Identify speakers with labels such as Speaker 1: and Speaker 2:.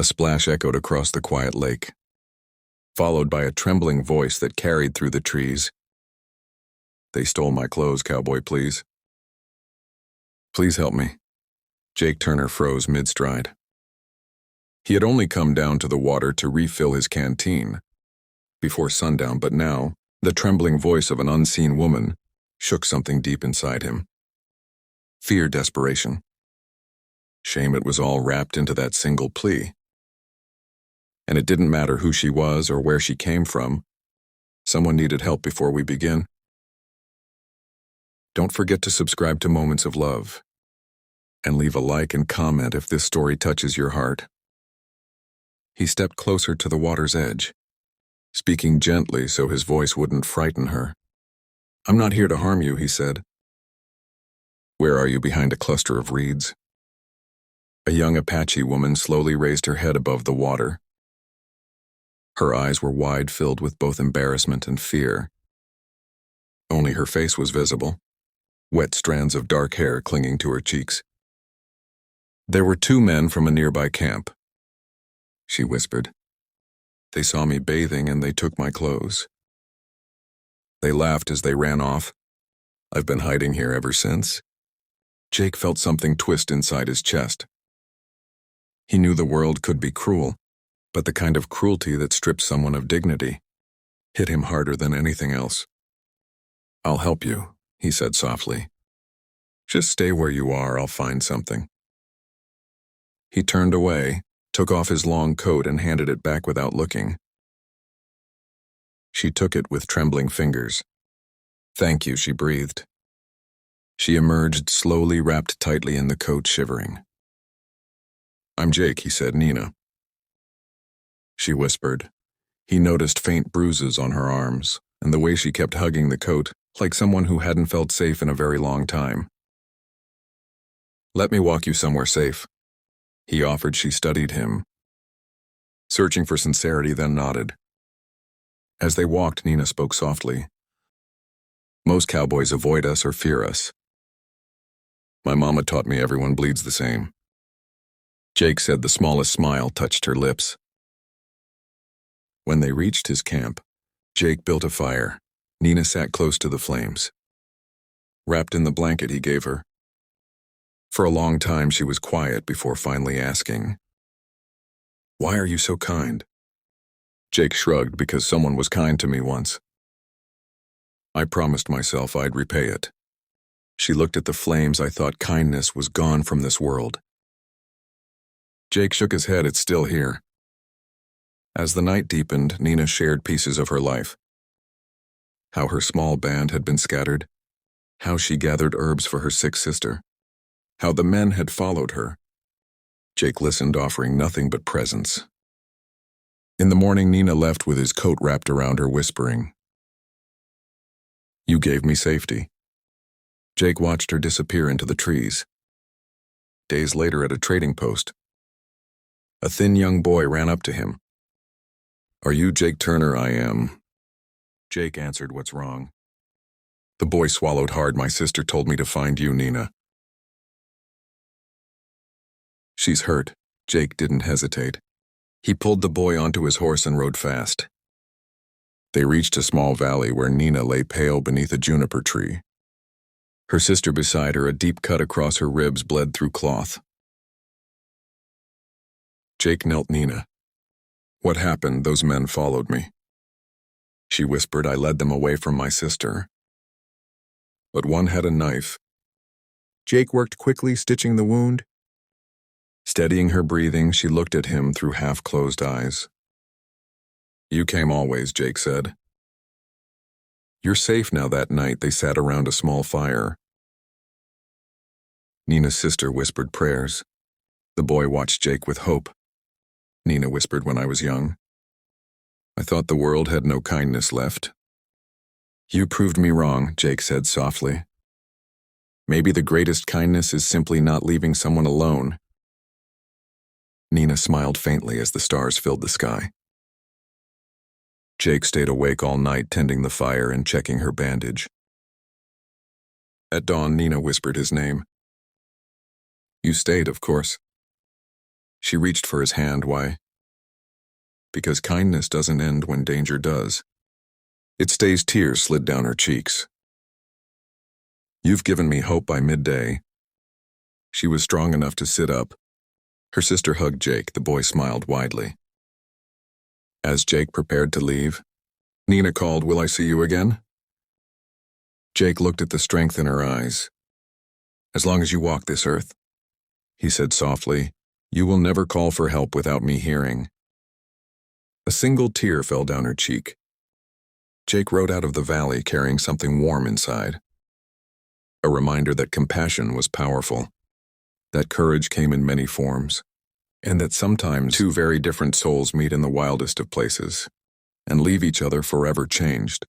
Speaker 1: A splash echoed across the quiet lake, followed by a trembling voice that carried through the trees. "They stole my clothes, Cowboy, please. Please help me." Jake Turner froze mid-stride. He had only come down to the water to refill his canteen before sundown, but now, the trembling voice of an unseen woman shook something deep inside him. Fear, desperation. Shame. It was all wrapped into that single plea. And it didn't matter who she was or where she came from. Someone needed help before we begin. Don't forget to subscribe to Moments of Love, and leave a like and comment if this story touches your heart. He stepped closer to the water's edge, speaking gently so his voice wouldn't frighten her. "I'm not here to harm you," he said. "Where are you?" Behind a cluster of reeds. A young Apache woman slowly raised her head above the water. Her eyes were wide, filled with both embarrassment and fear. Only her face was visible, wet strands of dark hair clinging to her cheeks. "There were 2 men from a nearby camp," she whispered. "They saw me bathing and they took my clothes. They laughed as they ran off. I've been hiding here ever since." Jake felt something twist inside his chest. He knew the world could be cruel, but the kind of cruelty that stripped someone of dignity hit him harder than anything else. "I'll help you," he said softly. "Just stay where you are, I'll find something." He turned away, took off his long coat and handed it back without looking. She took it with trembling fingers. "Thank you," she breathed. She emerged slowly, wrapped tightly in the coat, shivering. "I'm Jake," he said. "Nina." She whispered. He noticed faint bruises on her arms, and the way she kept hugging the coat, like someone who hadn't felt safe in a very long time. "Let me walk you somewhere safe," he offered. She studied him, searching for sincerity, then nodded. As they walked, Nina spoke softly. "Most cowboys avoid us or fear us. My mama taught me everyone bleeds the same." Jake said. The smallest smile touched her lips. When they reached his camp, Jake built a fire. Nina sat close to the flames, wrapped in the blanket he gave her. For a long time she was quiet before finally asking, "Why are you so kind?" Jake shrugged. "Because someone was kind to me once. I promised myself I'd repay it." She looked at the flames. "I thought kindness was gone from this world." Jake shook his head. "It's still here." As the night deepened, Nina shared pieces of her life. How her small band had been scattered, how she gathered herbs for her sick sister, how the men had followed her. Jake listened, offering nothing but presence. In the morning, Nina left with his coat wrapped around her, whispering, "You gave me safety." Jake watched her disappear into the trees. Days later, at a trading post, a thin young boy ran up to him. "Are you Jake Turner?" "I am." Jake answered, "What's wrong?" The boy swallowed hard. "My sister told me to find you, Nina. She's hurt." Jake didn't hesitate. He pulled the boy onto his horse and rode fast. They reached a small valley where Nina lay pale beneath a juniper tree. Her sister beside her, a deep cut across her ribs, bled through cloth. Jake knelt. "Nina, what happened? Those men followed me." She whispered. "I led them away from my sister. But one had a knife." Jake worked quickly, stitching the wound. Steadying her breathing, she looked at him through half-closed eyes. "You came always," Jake said. "You're safe now." That night, they sat around a small fire. Nina's sister whispered prayers. The boy watched Jake with hope. Nina whispered, "When I was young, I thought the world had no kindness left." "You proved me wrong," Jake said softly. "Maybe the greatest kindness is simply not leaving someone alone." Nina smiled faintly as the stars filled the sky. Jake stayed awake all night, tending the fire and checking her bandage. At dawn, Nina whispered his name. "You stayed, of course." She reached for his hand. Why? Because kindness doesn't end when danger does. It stays. Tears slid down her cheeks. You've given me hope. By midday, she was strong enough to sit up. Her sister hugged Jake. The boy smiled widely. As Jake prepared to leave, Nina called, "Will I see you again?" Jake looked at the strength in her eyes. "As long as you walk this earth," he said softly, "you will never call for help without me hearing." A single tear fell down her cheek. Jake rode out of the valley carrying something warm inside. A reminder that compassion was powerful, that courage came in many forms, and that sometimes two very different souls meet in the wildest of places and leave each other forever changed.